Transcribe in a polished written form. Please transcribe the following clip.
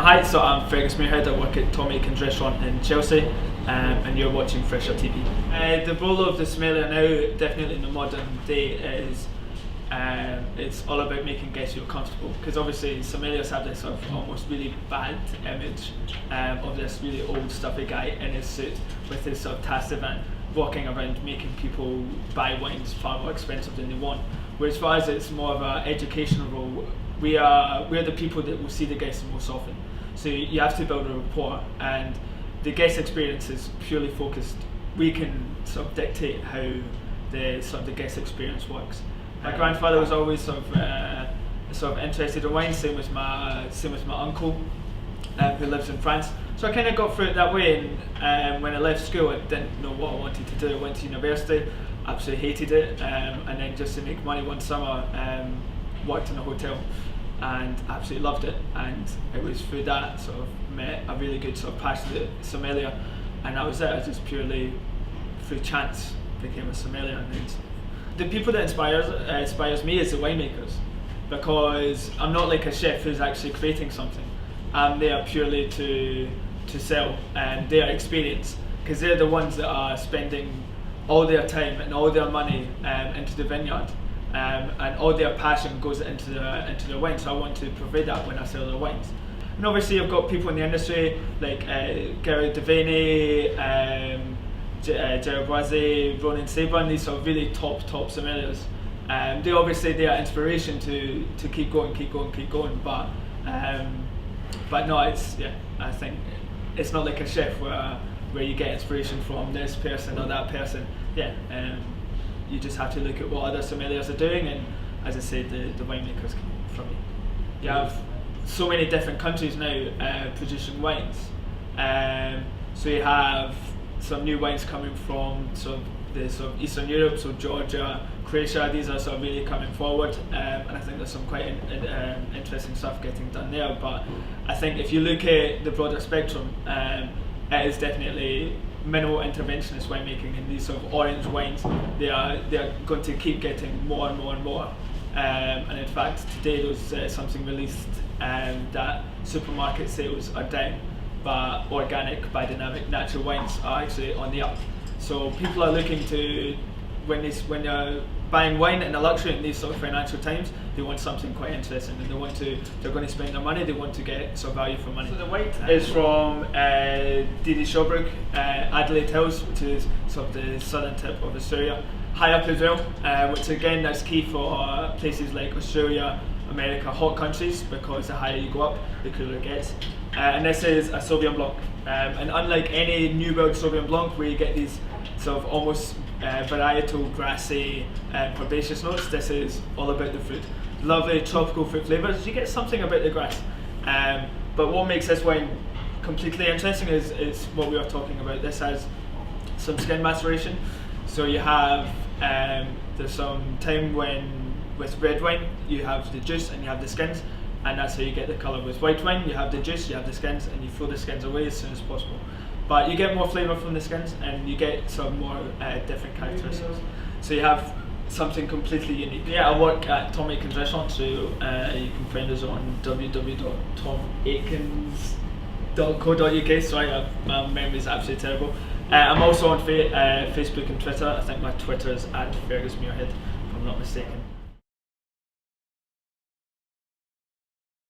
Hi, so I'm Fergus Muirhead. I work at Tom Aikens Restaurant in Chelsea, and you're watching Fresher TV. The role of the sommelier now, definitely in the modern day, is it's all about making guests feel comfortable, because obviously sommeliers have this sort of almost really bad image of this really old stuffy guy in his suit with his sort of task event walking around making people buy wines far more expensive than they want. Whereas for us it's more of an educational role. We're the people that will see the guests most often. So you have to build a rapport, and the guest experience is purely focused. We can sort of dictate how the guest experience works. My grandfather was always sort of interested in wine, same with my uncle, who lives in France. So I kind of got through it that way, and when I left school I didn't know what I wanted to do. I went to university, absolutely hated it, and then just to make money one summer, worked in a hotel and absolutely loved it. And it was through that sort of met a really good sort of passionate sommelier, and that was it. I just purely through chance became a sommelier. And the people that inspires me is the winemakers, because I'm not like a chef who's actually creating something. I'm there purely to sell their experience, because they're the ones that are spending all their time and all their money into the vineyard, and all their passion goes into their wine. So I want to provide that when I sell their wines. And obviously I've got people in the industry like Gary Devaney, Gerard Boise, Ronan Sabran, these sort of really top sommeliers. They obviously they are inspiration to keep going. But no, I think it's not like a chef where you get inspiration from this person or that person. You just have to look at what other sommeliers are doing, and as I said, the winemakers come from me. You have so many different countries now producing wines. So you have some new wines coming from the Eastern Europe, so Georgia, Croatia. These are sort of really coming forward, and I think there's some quite interesting stuff getting done there. But I think if you look at the broader spectrum, it is definitely minimal interventionist winemaking, and these sort of orange wines, they are going to keep getting more and more. And in fact, today there was something released that supermarket sales are down, but organic, biodynamic, natural wines are actually on the up. So people are looking to, when they're buying wine in a luxury in these sort of financial times, they want something quite interesting, and they're going to spend their money, they want to get some value for money. So the white is from Didi Shawbrook, Adelaide Hills, which is sort of the southern tip of Australia, high up as well, which again that's key for places like Australia, America, hot countries, because the higher you go up, the cooler it gets. And this is a Sauvignon Blanc, and unlike any New World Sauvignon Blanc where you get these sort of almost varietal, grassy, herbaceous notes, this is all about the fruit. Lovely tropical fruit flavours. You get something about the grass, but what makes this wine completely interesting is what we were talking about. This has some skin maceration, so you have there's some time when with red wine you have the juice and you have the skins, and that's how you get the colour. With white wine you have the juice, you have the skins, and you throw the skins away as soon as possible. But you get more flavour from the skins, and you get some more different characteristics. So you have something completely unique. Yeah, I work at Tom Aikens Restaurant, so you can find us on www.tomaikens.co.uk. Sorry, my memory is absolutely terrible. I'm also on Facebook and Twitter. I think my Twitter is @Fergus Muirhead, if I'm not mistaken.